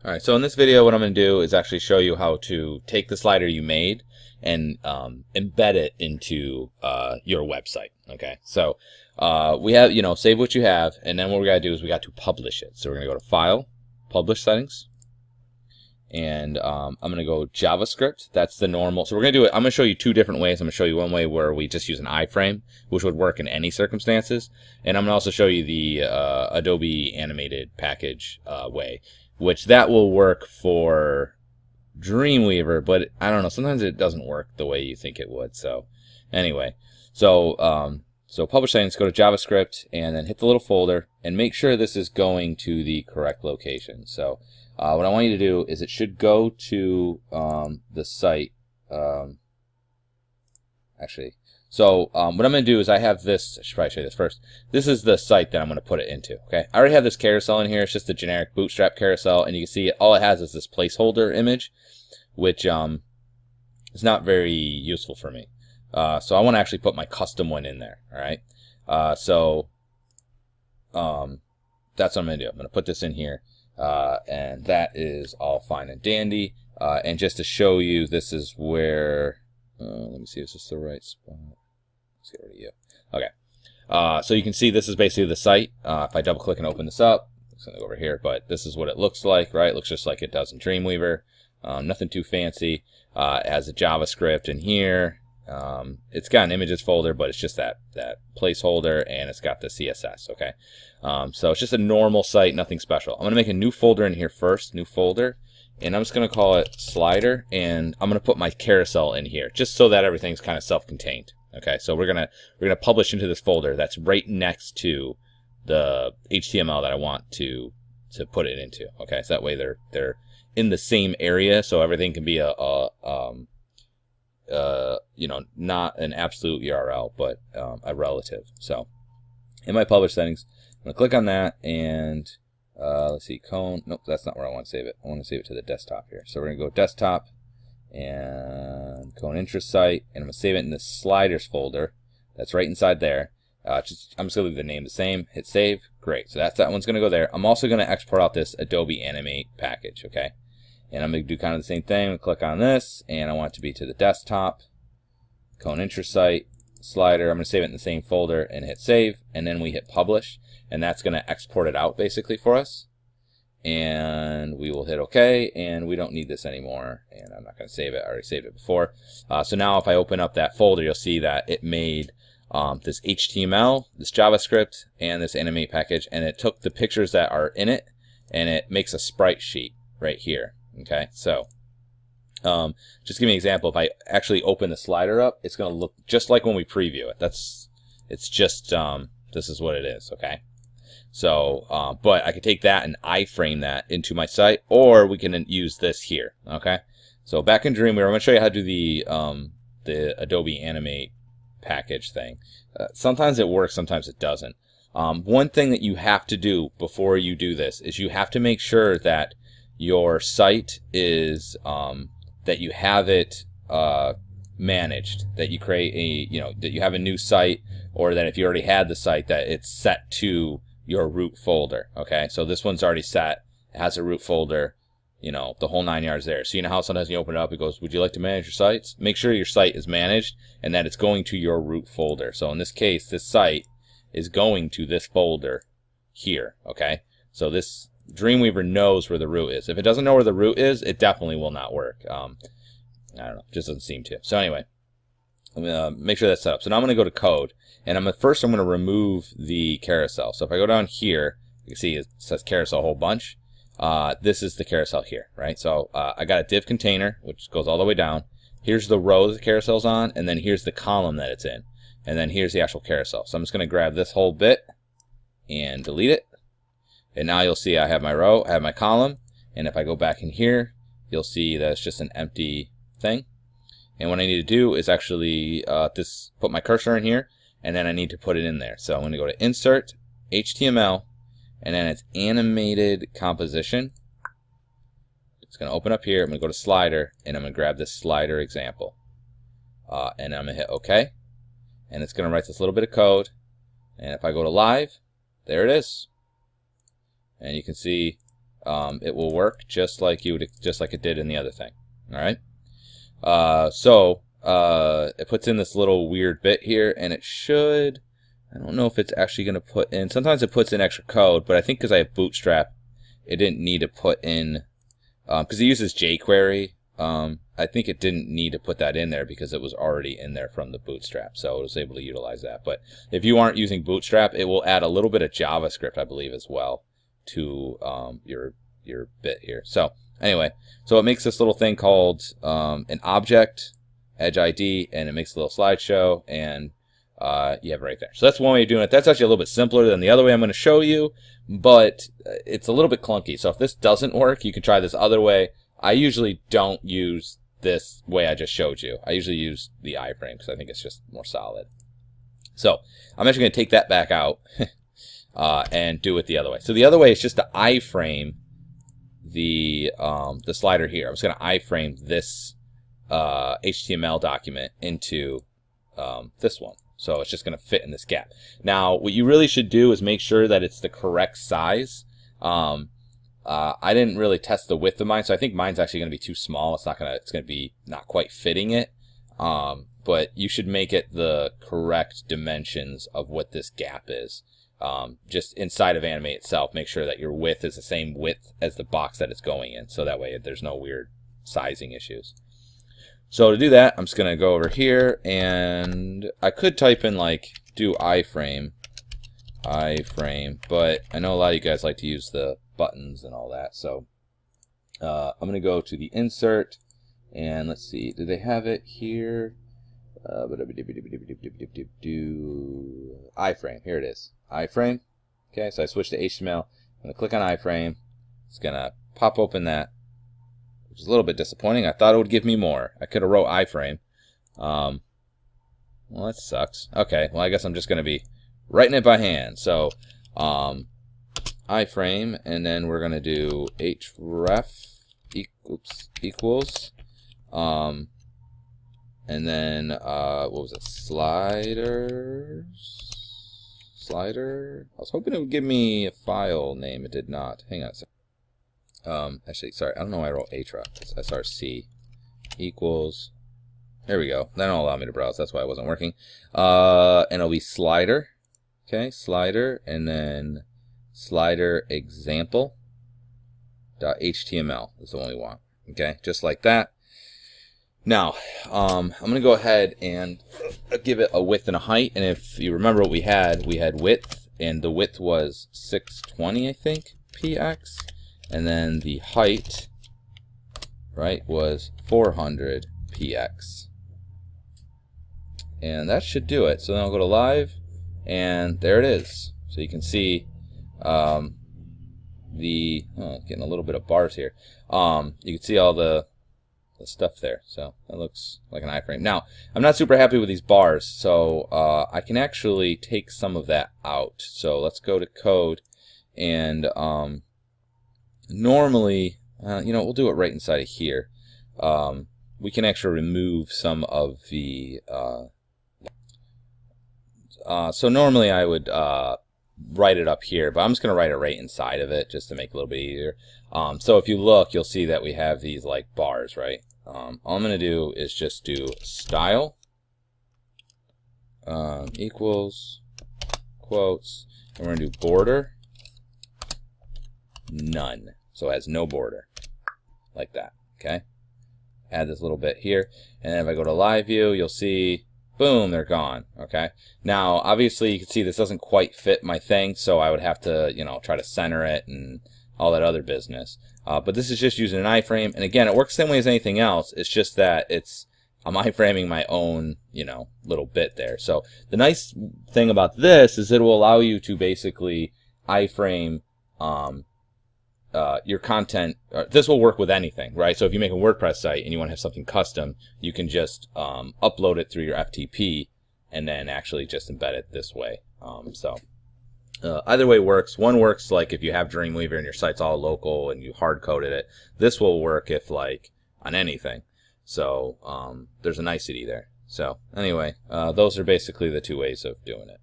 Alright, so in this video what I'm going to do is actually show you how to take the slider you made and embed it into your website. Okay, so we have, save what you have, and then what we got to do is we got to publish it. So we're going to go to File, Publish Settings, and I'm going to go JavaScript. That's the normal. So we're going to do it. I'm going to show you two different ways. I'm going to show you one way where we just use an iframe, which would work in any circumstances, and I'm going to also show you the Adobe animated package way, which that will work for Dreamweaver, but I don't know, sometimes it doesn't work the way you think it would. So anyway, so publish settings, go to JavaScript, and then hit the little folder, and make sure this is going to the correct location. So what I want you to do is it should go to the site. So what I'm going to do is I have this, I should probably show you this first. This is the site that I'm going to put it into. Okay, I already have this carousel in here. It's just a generic bootstrap carousel, and you can see all it has is this placeholder image, which is not very useful for me. So I want to actually put my custom one in there. All right, that's what I'm going to do. I'm going to put this in here, and that is all fine and dandy. And just to show you, this is where. Let me see if this is the right spot. Let's get rid of you. Okay. So you can see this is basically the site. If I double click and open this up, it's going to go over here, but this is what it looks like, right? It looks just like it does in Dreamweaver. Nothing too fancy. It has a JavaScript in here. It's got an images folder, but it's just that placeholder, and it's got the CSS, okay? So it's just a normal site, nothing special. I'm going to make a new folder in here first, new folder. And I'm just going to call it slider, and I'm going to put my carousel in here just so that everything's kind of self-contained. Okay, so we're gonna publish into this folder that's right next to the HTML that I want to put it into. Okay, so that way they're in the same area, so everything can be not an absolute URL, but a relative. So in my publish settings, I'm gonna click on that, and let's see, cone. Nope, that's not where I want to save it. I want to save it to the desktop here. So we're going to go desktop and cone interest site, and I'm going to save it in the sliders folder. That's right inside there. I'm just going to leave the name the same. Hit save. Great. So that one's going to go there. I'm also going to export out this Adobe Animate package. Okay. And I'm going to do kind of the same thing. I'm going to click on this, and I want it to be to the desktop. Cone interest site, slider. I'm going to save it in the same folder and hit save. And then we hit publish. And that's going to export it out basically for us. And we will hit OK, and we don't need this anymore. And I'm not going to save it. I already saved it before. So now if I open up that folder, you'll see that it made this HTML, this JavaScript, and this Animate package. And it took the pictures that are in it, and it makes a sprite sheet right here. Okay, so just give me an example. If I actually open the slider up, it's going to look just like when we preview it. It's just, this is what it is, okay? So, but I could take that and iframe that into my site, or we can use this here, okay? So back in Dreamweaver, I'm going to show you how to do the Adobe Animate package thing. Sometimes it works, sometimes it doesn't. One thing that you have to do before you do this is you have to make sure that your site is, that you have it managed, that you create that you have a new site, or that if you already had the site, that it's set to your root folder. Okay, so this one's already set. It has a root folder, the whole 9 yards there. So you know how sometimes you open it up, it goes, would you like to manage your sites? Make sure your site is managed and that it's going to your root folder. So in this case, this site is going to this folder here. Okay, so this Dreamweaver knows where the root is. If it doesn't know where the root is, it definitely will not work. I don't know, just doesn't seem to. So anyway, I'm gonna make sure that's set up. So now I'm gonna go to code, and first I'm gonna remove the carousel. So if I go down here, you can see it says carousel a whole bunch. This is the carousel here, right? So I got a div container, which goes all the way down. Here's the row that the carousel's on, and then here's the column that it's in, and then here's the actual carousel. So I'm just gonna grab this whole bit and delete it. And now you'll see I have my row, I have my column, and if I go back in here, you'll see that it's just an empty thing. And what I need to do is actually put my cursor in here, and then I need to put it in there. So I'm going to go to Insert, HTML, and then it's Animated Composition. It's going to open up here. I'm going to go to Slider, and I'm going to grab this slider example. And I'm going to hit OK. And it's going to write this little bit of code. And if I go to Live, there it is. And you can see it will work just like it did in the other thing. All right. So it puts in this little weird bit here, and it should. I don't know if it's actually going to put in. Sometimes it puts in extra code, but I think because I have Bootstrap, it didn't need to put in because it uses jQuery. I think it didn't need to put that in there because it was already in there from the Bootstrap, so it was able to utilize that. But if you aren't using Bootstrap, it will add a little bit of JavaScript, I believe, as well to your bit here. So anyway, so it makes this little thing called an object edge ID, and it makes a little slideshow, and you have it right there. So that's one way of doing it. That's actually a little bit simpler than the other way I'm going to show you, but it's a little bit clunky. So if this doesn't work, you can try this other way. I usually don't use this way I just showed you. I usually use the iframe because I think it's just more solid. So I'm actually going to take that back out and do it the other way. So the other way is just to iframe the slider here. I'm just going to iframe this HTML document into this one. So it's just going to fit in this gap. Now, what you really should do is make sure that it's the correct size. I didn't really test the width of mine, so I think mine's actually going to be too small. It's going to be not quite fitting it. But you should make it the correct dimensions of what this gap is. Just inside of Animate itself, make sure that your width is the same width as the box that it's going in, so that way there's no weird sizing issues. So to do that, I'm just going to go over here, and I could type in like do iframe, but I know a lot of you guys like to use the buttons and all that. So I'm going to go to the insert, and let's see, do they have it here? Iframe, here it is, iframe. Okay, so I switched to HTML. I'm going to click on iframe. It's going to pop open that, which is a little bit disappointing. I thought it would give me more. I could have wrote iframe. Well, that sucks. Okay, well, I guess I'm just going to be writing it by hand. So iframe, and then we're going to do href equals and then what was it, slider. I was hoping it would give me a file name. It did not. Hang on a second. Actually, sorry, I don't know why I wrote href. It's src equals. There we go. That don't allow me to browse. That's why it wasn't working. And it'll be slider. Okay, slider, and then slider example .html is the one we want. Okay, just like that. Now, I'm going to go ahead and give it a width and a height. And if you remember what we had width, and the width was 620, I think, px. And then the height, right, was 400 px. And that should do it. So then I'll go to live, and there it is. So you can see getting a little bit of bars here. You can see all the stuff there. So that looks like an iframe. Now, I'm not super happy with these bars, so I can actually take some of that out. So let's go to code, and normally, we'll do it right inside of here. We can actually remove some of the so normally I would write it up here, but I'm just going to write it right inside of it just to make it a little bit easier. So if you look, you'll see that we have these like bars, right? All I'm going to do is just do style equals quotes, and we're going to do border none, so it has no border, like that. Okay, add this little bit here, and then if I go to live view, you'll see, boom, they're gone. Okay, now obviously you can see this doesn't quite fit my thing, so I would have to try to center it and all that other business. But this is just using an iframe, and again, it works the same way as anything else. It's just that I'm iframing my own little bit there. So the nice thing about this is it will allow you to basically iframe your content. This will work with anything, right? So if you make a WordPress site and you want to have something custom, you can just upload it through your FTP and then actually just embed it this way. Either way works. One works like if you have Dreamweaver and your site's all local and you hard coded it. This will work if like on anything. So there's a nicety there. So anyway, those are basically the two ways of doing it.